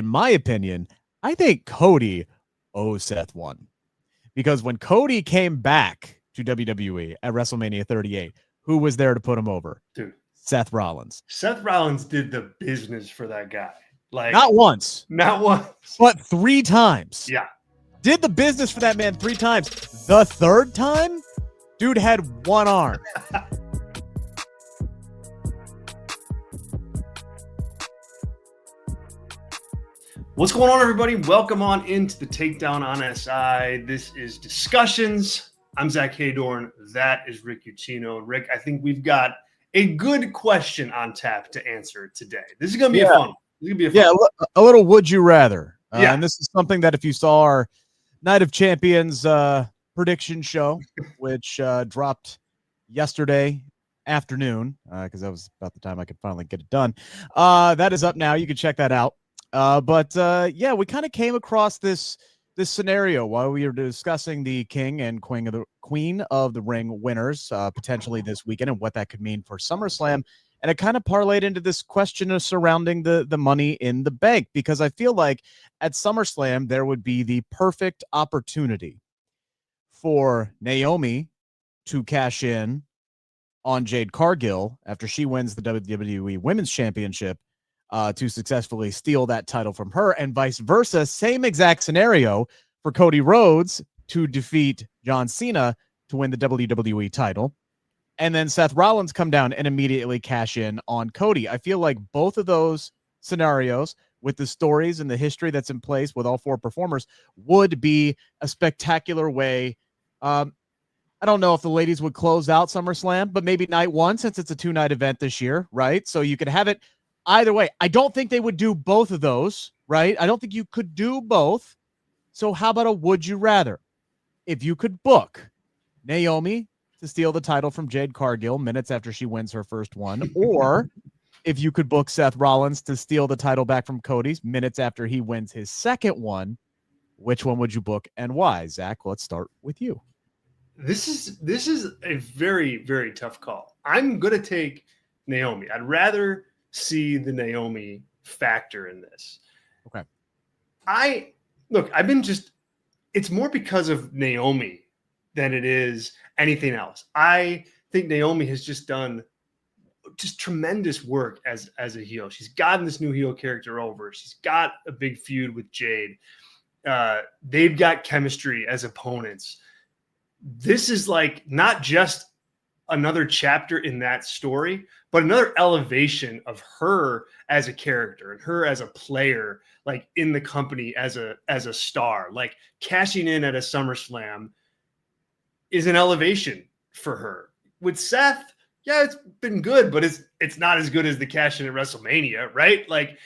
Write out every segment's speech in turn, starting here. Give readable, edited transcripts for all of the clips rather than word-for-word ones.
in my opinion, I think Cody owes Seth one. Because when Cody came back to WWE at WrestleMania 38, who was there to put him over? Dude, Seth Rollins. Seth Rollins did the business for that guy. Like, not once, but 3 times. Yeah. Did the business for that man 3 times. The 3rd time, dude had 1 arm. What's going on, everybody? Welcome on into the Takedown on SI. This is Discussions. I'm Zack Heydorn. That is Rick Ucchino. Rick, I think we've got a good question on tap to answer today. This is going to be a fun. This is going to be a fun. A little would you rather. Yeah. And this is something that if you saw our Night of Champions prediction show, which dropped yesterday afternoon, because that was about the time I could finally get it done. That is up now. You can check that out. But we kind of came across this scenario while we were discussing the King and Queen of the Ring winners potentially this weekend and what that could mean for SummerSlam. And it kind of parlayed into this question surrounding the money in the bank, because I feel like at SummerSlam there would be the perfect opportunity for Naomi to cash in on Jade Cargill after she wins the WWE Women's Championship, to successfully steal that title from her, and vice versa. Same exact scenario for Cody Rhodes to defeat John Cena to win the WWE title, and then Seth Rollins come down and immediately cash in on Cody. I feel like both of those scenarios, with the stories and the history that's in place with all 4 performers, would be a spectacular way. I don't know if the ladies would close out SummerSlam, but maybe night 1, since it's a 2-night event this year, right? So you could have it either way. I don't think they would do both of those, right? I don't think you could do both. So how about a would you rather? If you could book Naomi to steal the title from Jade Cargill minutes after she wins her first one, or if you could book Seth Rollins to steal the title back from Cody's minutes after he wins his second one, which one would you book and why? Zach, let's start with you. This is a very, very tough call. I'm going to take Naomi. I'd rather see the Naomi factor in this. Okay. It's more because of Naomi than it is anything else. I think Naomi has just done tremendous work as a heel. She's gotten this new heel character over. She's got a big feud with Jade. They've got chemistry as opponents. This is like not just another chapter in that story, but another elevation of her as a character and her as a player, like in the company as a star. Like cashing in at a SummerSlam is an elevation for her. With Seth, yeah, it's been good, but it's not as good as the cash in at WrestleMania, right? Like,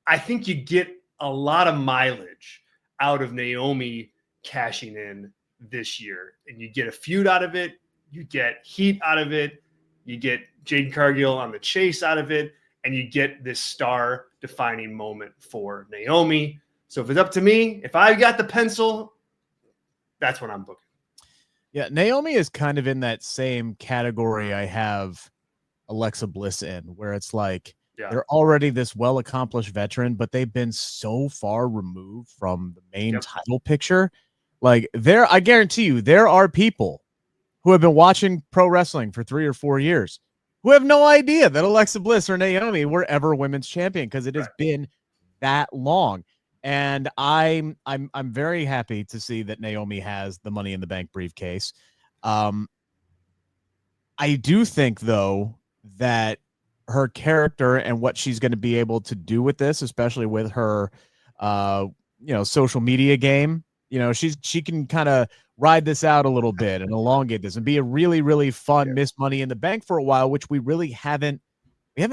I think you get a lot of mileage out of Naomi cashing in this year, and you get a feud out of it. You get heat out of it. You get Jade Cargill on the chase out of it. And you get this star-defining moment for Naomi. So if it's up to me, if I got the pencil, that's what I'm booking. Yeah, Naomi is kind of in that same category I have Alexa Bliss in, where it's like they're already this well-accomplished veteran, but they've been so far removed from the main title picture. Like, I guarantee you, there are people who have been watching pro wrestling for 3 or 4 years who have no idea that Alexa Bliss or Naomi were ever women's champion, because it has been that long. And I'm very happy to see that Naomi has the Money in the Bank briefcase. I do think, though, that her character and what she's going to be able to do with this, especially with her social media game, she can kind of ride this out a little bit and elongate this and be a really, really fun Miss Money in the Bank for a while, which we really haven't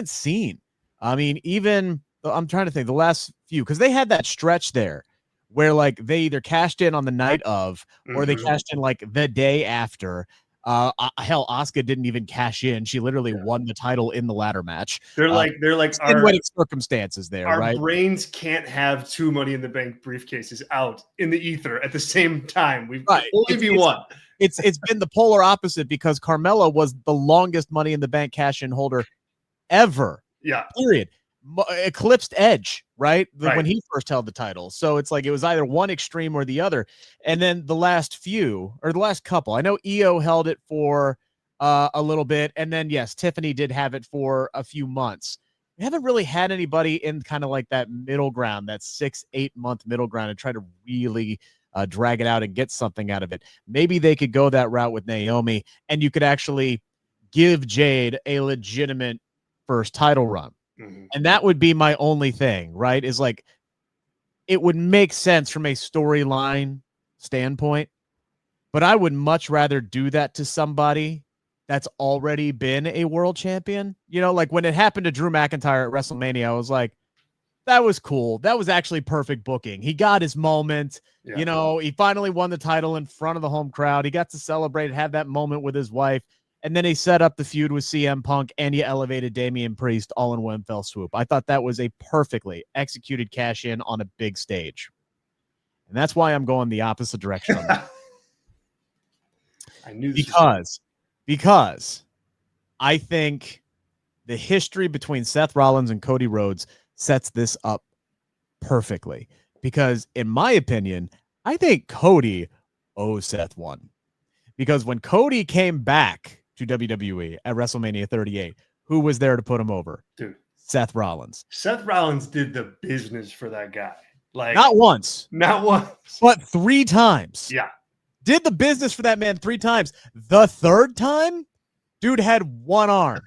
seen. I mean, even I'm trying to think the last few, because they had that stretch there where like they either cashed in on the night of or they cashed in like the day after. Hell, Asuka didn't even cash in. She literally won the title in the ladder match. They're like our circumstances there. Our right? brains can't have 2 Money in the Bank briefcases out in the ether at the same time. We've only be one. It's been the polar opposite, because Carmella was the longest Money in the Bank cash in holder ever. Yeah. Period. eclipsed Edge, right? Right. When he first held the title. So it's like it was either one extreme or the other. And then the last couple, I know EO held it for a little bit. And then, yes, Tiffany did have it for a few months. We haven't really had anybody in kind of like that middle ground, that 6-8 month middle ground, and try to really drag it out and get something out of it. Maybe they could go that route with Naomi, and you could actually give Jade a legitimate first title run. Mm-hmm. And that would be my only thing, right? Is like, it would make sense from a storyline standpoint, but I would much rather do that to somebody that's already been a world champion. You know, like when it happened to Drew McIntyre at WrestleMania, I was like, that was cool. That was actually perfect booking. He got his moment. Yeah. You know, he finally won the title in front of the home crowd. He got to celebrate, have that moment with his wife. And then he set up the feud with CM Punk, and he elevated Damian Priest all in one fell swoop. I thought that was a perfectly executed cash in on a big stage. And that's why I'm going the opposite direction on that. I knew this because I think the history between Seth Rollins and Cody Rhodes sets this up perfectly. Because in my opinion, I think Cody owes Seth one. Because when Cody came back to WWE at WrestleMania 38, who was there to put him over? Dude, Seth Rollins. Seth Rollins did the business for that guy. Like, not once, but 3 times. Yeah. Did the business for that man 3 times. The third time, dude had one arm.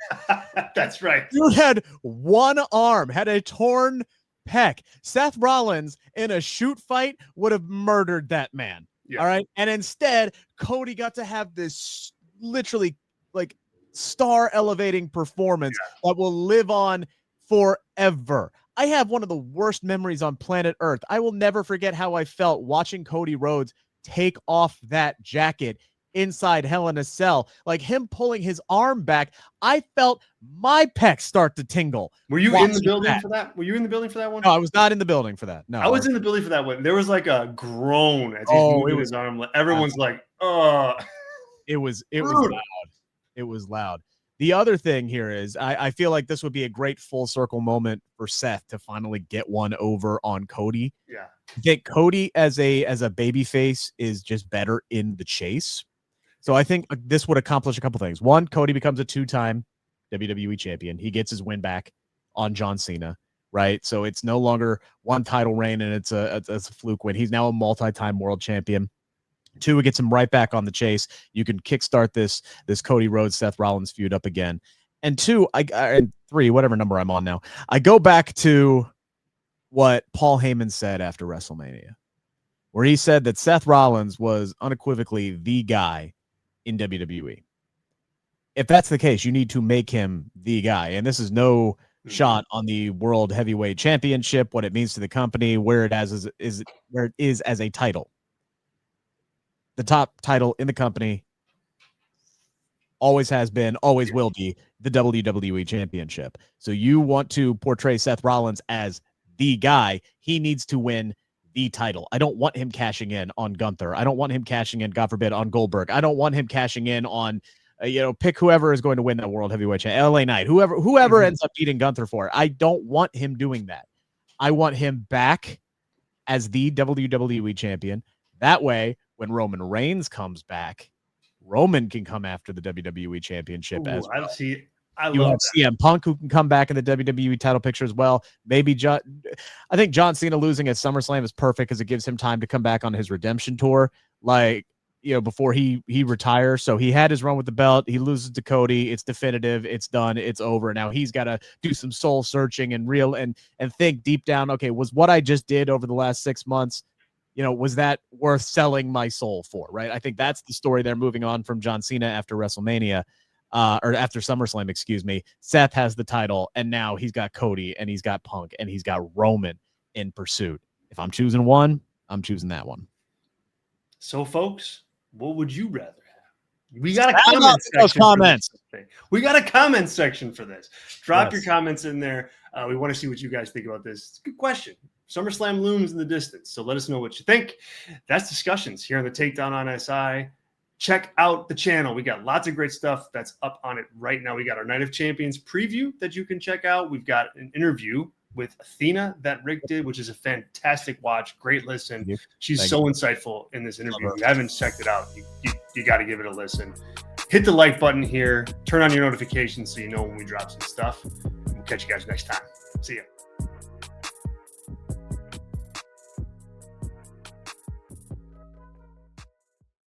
That's right. Dude had one arm, had a torn pec. Seth Rollins in a shoot fight would have murdered that man. Yeah. All right. And instead, Cody got to have this literally like star elevating performance that will live on forever. I have one of the worst memories on planet Earth. I will never forget how I felt watching Cody Rhodes take off that jacket inside Hell in a Cell. Like him pulling his arm back, I felt my pecs start to tingle. Were you in the building for that? Were you in the building for that one? No, I was not in the building for that. No, I was in the building for that one. There was like a groan as he's moving his arm. Everyone's like, oh. It was loud. It was loud. The other thing here is I feel like this would be a great full circle moment for Seth to finally get one over on Cody. Yeah. I think Cody as a baby face is just better in the chase. So I think this would accomplish a couple things. One, Cody becomes a 2-time WWE champion. He gets his win back on John Cena, right? So it's no longer one title reign and it's a fluke win. He's now a multi-time world champion. 2, it gets him right back on the chase. You can kickstart this Cody Rhodes, Seth Rollins feud up again. And 2, and 3, whatever number I'm on now, I go back to what Paul Heyman said after WrestleMania, where he said that Seth Rollins was unequivocally the guy in WWE. If that's the case, you need to make him the guy. And this is no shot on the World Heavyweight Championship, what it means to the company, where it is as a title. The top title in the company always has been, always will be the WWE Championship. So you want to portray Seth Rollins as the guy. He needs to win the title. I don't want him cashing in on Gunther. I don't want him cashing in, God forbid, on Goldberg. I don't want him cashing in on, pick whoever is going to win that World Heavyweight Championship, LA Knight, whoever ends up beating Gunther for it. I don't want him doing that. I want him back as the WWE champion. That way, when Roman Reigns comes back, Roman can come after the WWE championship as well. I you love have CM Punk who can come back in the WWE title picture as well. Maybe I think John Cena losing at SummerSlam is perfect because it gives him time to come back on his redemption tour, before he retires. So he had his run with the belt. He loses to Cody. It's definitive. It's done. It's over. Now he's got to do some soul searching and think deep down. Okay, was what I just did over the last 6 months, was that worth selling my soul for? Right. I think that's the story they're moving on from John Cena after WrestleMania. Or after SummerSlam, excuse me. Seth has the title, and now he's got Cody, and he's got Punk, and he's got Roman in pursuit. If I'm choosing one, I'm choosing that one. So, folks, what would you rather have? We got a comment section. We got a comment section for this. Drop your comments in there. We want to see what you guys think about this. It's a good question. SummerSlam looms in the distance, so let us know what you think. That's Discussions here on the Takedown on SI. Check out the channel. We got lots of great stuff that's up on it right now. We got our Night of Champions preview that you can check out. We've got an interview with Athena that Rick did, which is a fantastic watch. Great listen. She's Thank so insightful in this interview. If you haven't checked it out, you got to give it a listen. Hit the like button here. Turn on your notifications so you know when we drop some stuff. We'll catch you guys next time. See ya.